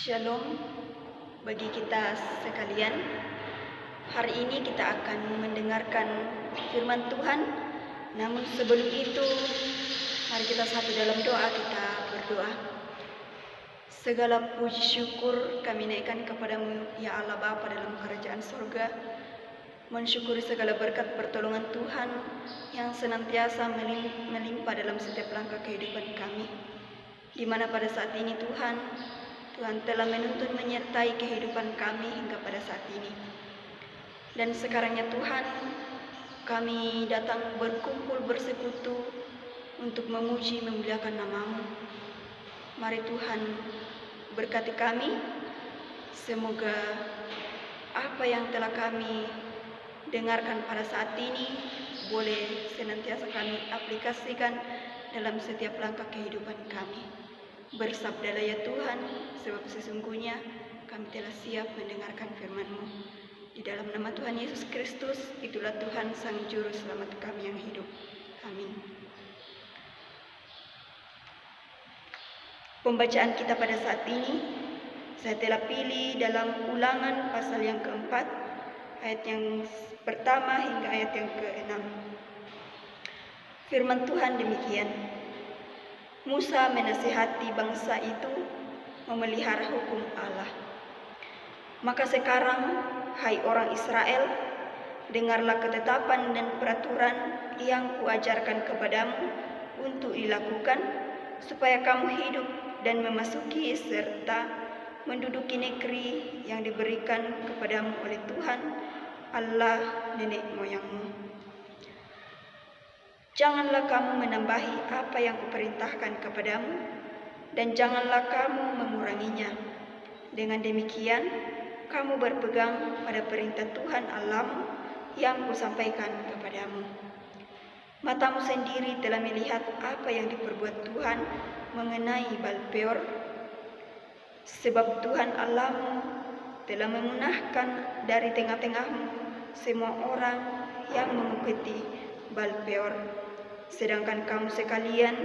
Shalom bagi kita sekalian. Hari ini kita akan mendengarkan firman Tuhan. Namun sebelum itu, mari kita satu dalam doa, kita berdoa. Segala puji syukur kami naikkan kepadamu, ya Allah Bapa dalam kerajaan surga. Mensyukuri segala berkat pertolongan Tuhan yang senantiasa melimpah dalam setiap langkah kehidupan kami. Di mana pada saat ini Tuhan telah menuntun menyertai kehidupan kami hingga pada saat ini. Dan sekarangnya Tuhan, kami datang berkumpul bersekutu untuk memuji memuliakan nama-Mu. Mari Tuhan berkati kami. Semoga apa yang telah kami dengarkan pada saat ini boleh senantiasa kami aplikasikan dalam setiap langkah kehidupan kami. Bersabdalah ya Tuhan, sebab sesungguhnya kami telah siap mendengarkan firman-Mu. Di dalam nama Tuhan Yesus Kristus, itulah Tuhan Sang Juru Selamat kami yang hidup. Amin. Pembacaan kita pada saat ini, saya telah pilih dalam Ulangan pasal yang keempat, ayat yang pertama hingga ayat yang ke-6. Firman Tuhan demikian. Musa menasihati bangsa itu memelihara hukum Allah. Maka sekarang, hai orang Israel, dengarlah ketetapan dan peraturan yang kuajarkan kepadamu untuk dilakukan, supaya kamu hidup dan memasuki serta menduduki negeri yang diberikan kepadamu oleh Tuhan, Allah nenek moyangmu. Janganlah kamu menambahi apa yang kuperintahkan kepadamu, dan janganlah kamu menguranginya. Dengan demikian, kamu berpegang pada perintah Tuhan Allahmu yang kusampaikan kepadamu. Matamu sendiri telah melihat apa yang diperbuat Tuhan mengenai Baal-peor, sebab Tuhan Allahmu telah memunahkan dari tengah-tengahmu semua orang yang mengikuti Baal-peor. Sedangkan kamu sekalian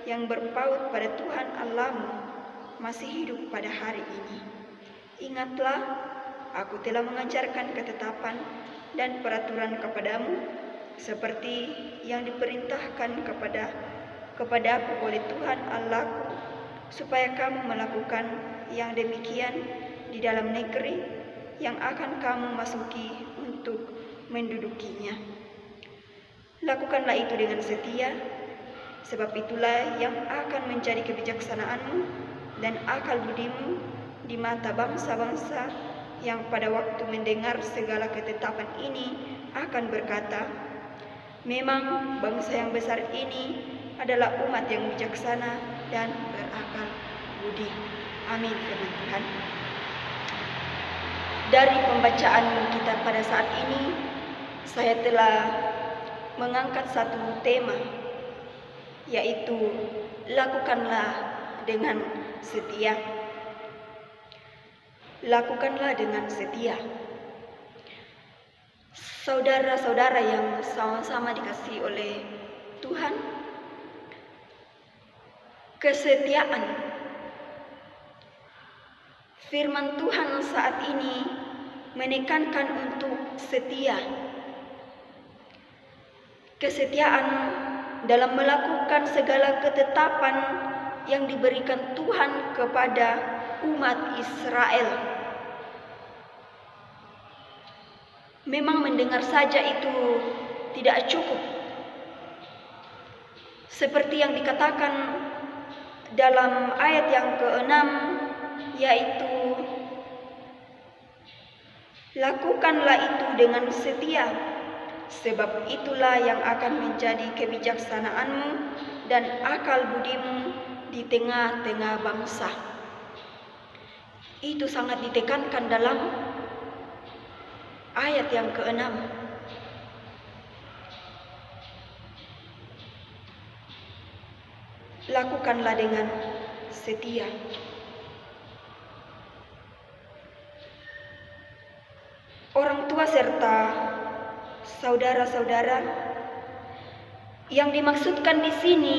yang berpaut pada Tuhan Allahmu masih hidup pada hari ini. Ingatlah, aku telah mengajarkan ketetapan dan peraturan kepadamu, seperti yang diperintahkan kepadaku oleh Tuhan Allahku, supaya kamu melakukan yang demikian di dalam negeri yang akan kamu masuki untuk mendudukinya. Lakukanlah itu dengan setia, sebab itulah yang akan menjadi kebijaksanaanmu dan akal budimu di mata bangsa-bangsa yang pada waktu mendengar segala ketetapan ini akan berkata, memang bangsa yang besar ini adalah umat yang bijaksana dan berakal budi. Amin. Firman Tuhan. Dari pembacaan kita pada saat ini, saya telah mengangkat satu tema, yaitu lakukanlah dengan setia. Lakukanlah dengan setia. Saudara-saudara yang sama-sama dikasihi oleh Tuhan, kesetiaan. Firman Tuhan saat ini menekankan untuk setia. Kesetiaan dalam melakukan segala ketetapan yang diberikan Tuhan kepada umat Israel. Memang mendengar saja itu tidak cukup. Seperti yang dikatakan dalam ayat yang ke-6, yaitu lakukanlah itu dengan setia, sebab itulah yang akan menjadi kebijaksanaanmu dan akal budimu di tengah-tengah bangsa. Itu sangat ditekankan dalam ayat yang ke-6. Lakukanlah dengan setia. Orang tua serta saudara-saudara, yang dimaksudkan di sini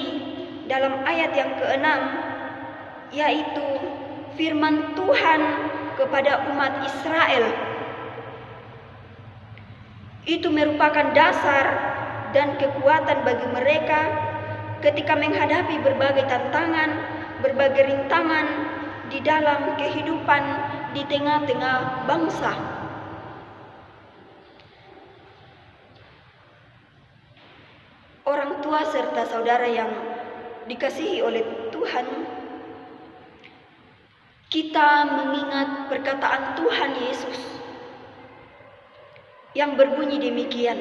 dalam ayat yang ke-6 yaitu firman Tuhan kepada umat Israel. Itu merupakan dasar dan kekuatan bagi mereka ketika menghadapi berbagai tantangan, berbagai rintangan di dalam kehidupan di tengah-tengah bangsa. Orang tua serta saudara yang dikasihi oleh Tuhan, kita mengingat perkataan Tuhan Yesus yang berbunyi demikian.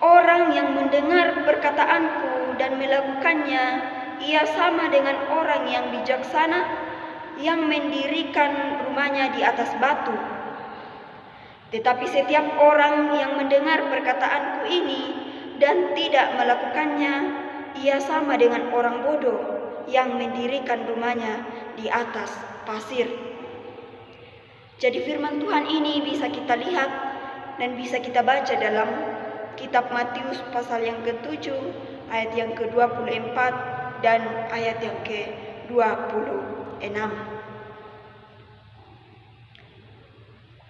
Orang yang mendengar perkataanku dan melakukannya, ia sama dengan orang yang bijaksana yang mendirikan rumahnya di atas batu. Tetapi setiap orang yang mendengar perkataanku ini dan tidak melakukannya, ia sama dengan orang bodoh yang mendirikan rumahnya di atas pasir. Jadi firman Tuhan ini bisa kita lihat dan bisa kita baca dalam kitab Matius pasal yang ke-7 ayat yang ke-24 dan ayat yang ke-26.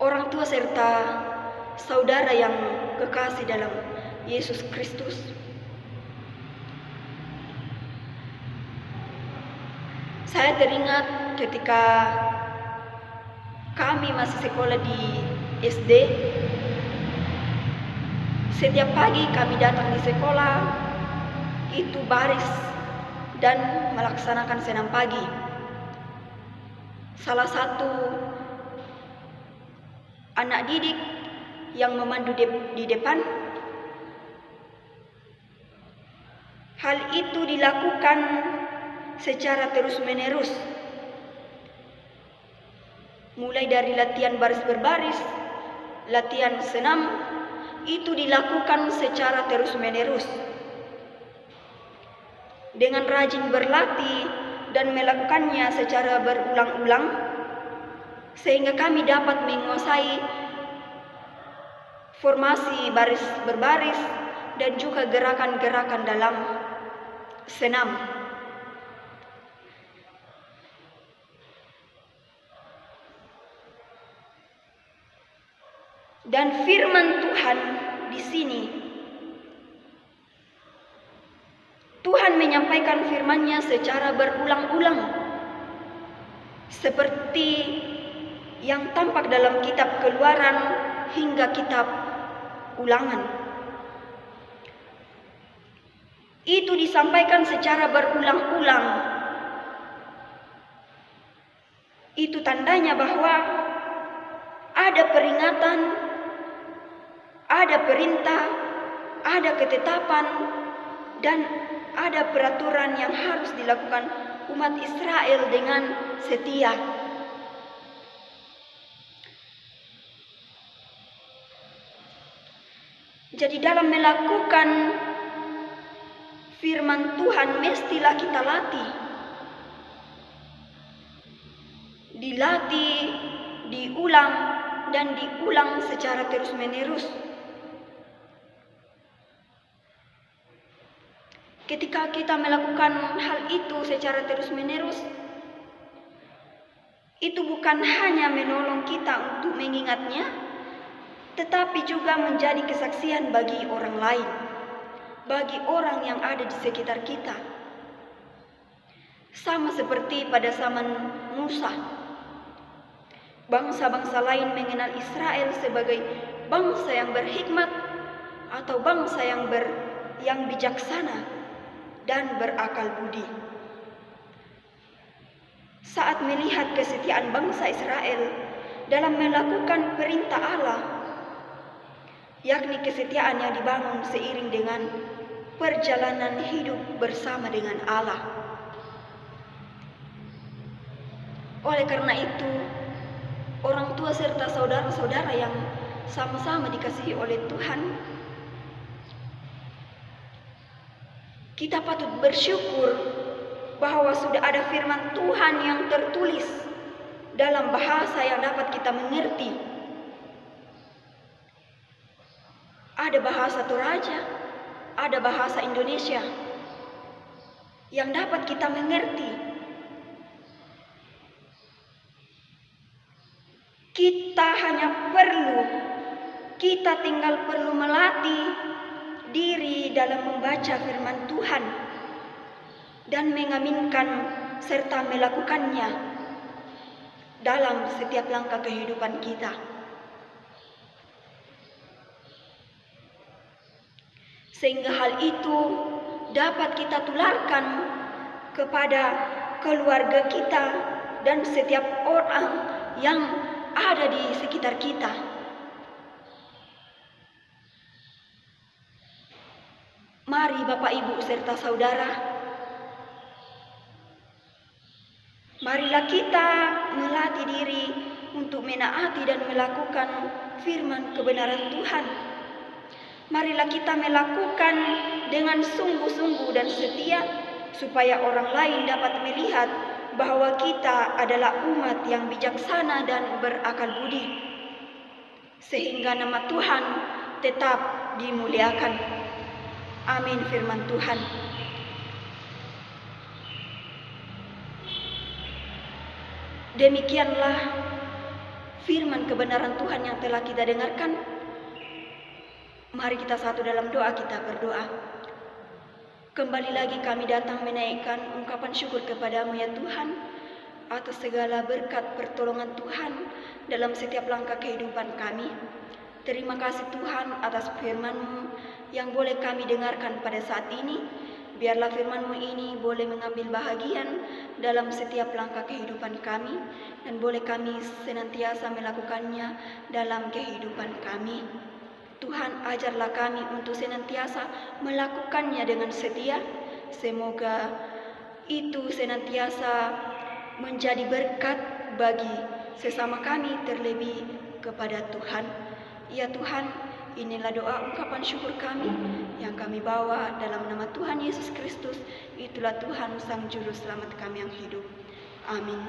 Orang tua serta saudara yang kekasih dalam Yesus Kristus, saya teringat ketika kami masih sekolah di SD. Setiap pagi kami datang di sekolah, itu baris dan melaksanakan senam pagi. Salah satu anak didik yang memandu di depan, hal itu dilakukan secara terus-menerus. Mulai dari latihan baris berbaris, latihan senam, itu dilakukan secara terus-menerus. Dengan rajin berlatih dan melakukannya secara berulang-ulang, sehingga kami dapat menguasai formasi baris berbaris dan juga gerakan-gerakan dalam senam. Dan firman Tuhan di sini, Tuhan menyampaikan firman-Nya secara berulang-ulang, seperti yang tampak dalam kitab Keluaran hingga kitab Ulangan. Itu disampaikan secara berulang-ulang. Itu tandanya bahwa ada peringatan, ada perintah, ada ketetapan, dan ada peraturan yang harus dilakukan umat Israel dengan setia. Jadi dalam melakukan firman Tuhan mestilah kita latih. Dilatih, diulang, dan diulang secara terus-menerus. Ketika kita melakukan hal itu secara terus-menerus, itu bukan hanya menolong kita untuk mengingatnya, tetapi juga menjadi kesaksian bagi orang lain, bagi orang yang ada di sekitar kita. Sama seperti pada zaman Musa, bangsa-bangsa lain mengenal Israel sebagai bangsa yang berhikmat atau bangsa yang bijaksana dan berakal budi. Saat melihat kesetiaan bangsa Israel dalam melakukan perintah Allah, yakni kesetiaan yang dibangun seiring dengan perjalanan hidup bersama dengan Allah. Oleh karena itu, orang tua serta saudara-saudara yang sama-sama dikasihi oleh Tuhan, kita patut bersyukur bahwa sudah ada firman Tuhan yang tertulis dalam bahasa yang dapat kita mengerti. Ada bahasa Toraja, ada bahasa Indonesia, yang dapat kita mengerti. Kita tinggal perlu melatih diri dalam membaca firman Tuhan dan mengaminkan serta melakukannya dalam setiap langkah kehidupan kita. Sehingga hal itu dapat kita tularkan kepada keluarga kita dan setiap orang yang ada di sekitar kita. Mari Bapak Ibu serta saudara, marilah kita melatih diri untuk menaati dan melakukan firman kebenaran Tuhan. Marilah kita melakukan dengan sungguh-sungguh dan setia, supaya orang lain dapat melihat bahwa kita adalah umat yang bijaksana dan berakal budi, sehingga nama Tuhan tetap dimuliakan. Amin firman Tuhan. Demikianlah firman kebenaran Tuhan yang telah kita dengarkan. Mari kita satu dalam doa, kita berdoa. Kembali lagi kami datang menaikkan ungkapan syukur kepadamu ya Tuhan, atas segala berkat pertolongan Tuhan dalam setiap langkah kehidupan kami. Terima kasih Tuhan atas firman-Mu yang boleh kami dengarkan pada saat ini. Biarlah firman-Mu ini boleh mengambil bahagian dalam setiap langkah kehidupan kami, dan boleh kami senantiasa melakukannya dalam kehidupan kami. Tuhan, ajarlah kami untuk senantiasa melakukannya dengan setia. Semoga itu senantiasa menjadi berkat bagi sesama kami, terlebih kepada Tuhan. Ya Tuhan, inilah doa ungkapan syukur kami yang kami bawa dalam nama Tuhan Yesus Kristus. Itulah Tuhan Sang Juru Selamat kami yang hidup. Amin.